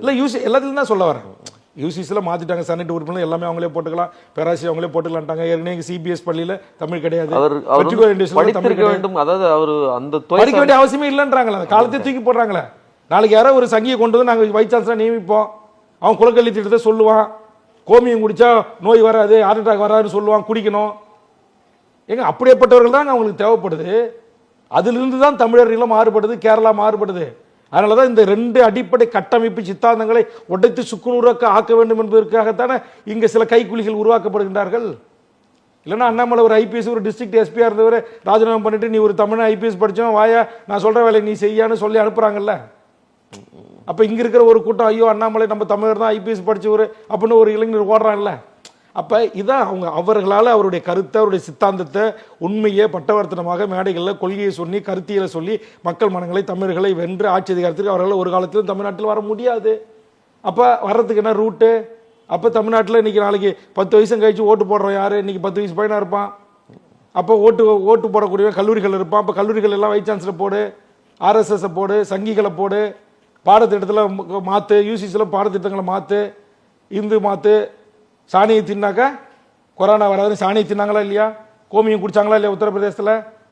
இல்லை எல்லாத்துலையும் தான் சொல்ல வரேன். யூசிஸில் மாற்றிட்டாங்க, செனட் உறுப்பினர் எல்லாமே அவங்களே போட்டுக்கலாம், பேராசி அவங்களே போட்டுக்கலான்ட்டாங்க. ஏற்கனவே சிபிஎஸ் பள்ளியில் தமிழ் கிடையாது, படித்திருக்க வேண்டும், அதாவது அவர் அந்த படிக்க வேண்டிய அவசியமே இல்லைன்றாங்களே, அந்த காலத்தை தூக்கி போடுறாங்களே. நாளைக்கு யாரோ ஒரு சங்கியை கொண்டு வந்து நாங்கள் வைஸ் சான்சலராக நியமிப்போம், அவன் குலக்கல்வி திட்டத்தை சொல்லுவான், கோமியம் குடிச்சா நோய் வராது, ஹார்ட் அட்டாக் வராதுன்னு சொல்லுவான், குடிக்கணும். ஏங்க அப்படியேப்பட்டவர்கள் தான் அவங்களுக்கு தேவைப்படுது. அதிலிருந்து தான் தமிழர்கள் மாறுபடுது, கேரளா மாறுபடுது. அதனால தான் இந்த 2 அடிப்படை கட்டமைப்பு சித்தாந்தங்களை உடைத்து சுக்குநூறாக்க ஆக்க வேண்டும் என்பதற்காகத்தானே இங்கே சில கைக்குலிகள் உருவாக்கப்படுகின்றார்கள். இல்லைன்னா அண்ணாமலை ஒரு ஐபிஎஸ் ஒரு டிஸ்ட்ரிக்ட் எஸ்பியா இருந்தவர் ராஜினாமா பண்ணிட்டு நீ ஒரு தமிழ் ஐபிஎஸ் படிச்சோம் வாயா நான் சொல்ற வேலை நீ செய்யான்னு சொல்லி அனுப்புறாங்கல்ல. அப்ப இங்க இருக்கிற ஒரு கூட்டம் ஐயோ அண்ணாமலை நம்ம தமிழர் தான் ஐபிஎஸ் படிச்சவர் அப்படின்னு ஒரு இளைஞர் ஓடுறாங்கல்ல. அப்ப இதான் அவர்களால் அவருடைய கருத்தை, அவருடைய சித்தாந்தத்தை, உண்மையை பட்டவர்த்தனமாக மேடைகளில் கொள்கையை சொல்லி கருத்தியலை சொல்லி மக்கள் மனங்களை தமிழர்களை வென்று ஆட்சி அதிகாரத்துக்கு அவர்களால் ஒரு காலத்திலும் தமிழ்நாட்டில் வர முடியாது. அப்ப வர்றதுக்கு என்ன ரூட்டு? அப்ப தமிழ்நாட்டில் இன்னைக்கு நாளைக்கு 10 வயசு கழிச்சு ஓட்டு போடுறோம் யாரு? இன்னைக்கு 10 வயசு பையனா இருப்பான். அப்போ ஓட்டு போடக்கூடிய கல்லூரிகள் இருப்பான். அப்போ கல்லூரிகள் எல்லாம் வைஸ் சான்சலர் போடு, ஆர்எஸ்எஸ் போடு, சங்கிகளை போடு, பாடத்திட்டத்தில் மாற்று, யூசிஸில் பாடத்திட்டங்களை மாற்று, இந்து மாற்று. சாணியை தின்னாக்கா கொரோனா வராதுன்னு சாணியை தின்னாங்களா இல்லையா? கோமியம் குடிச்சாங்களா இல்லையா உத்தரப்பிரதேசத்தில்?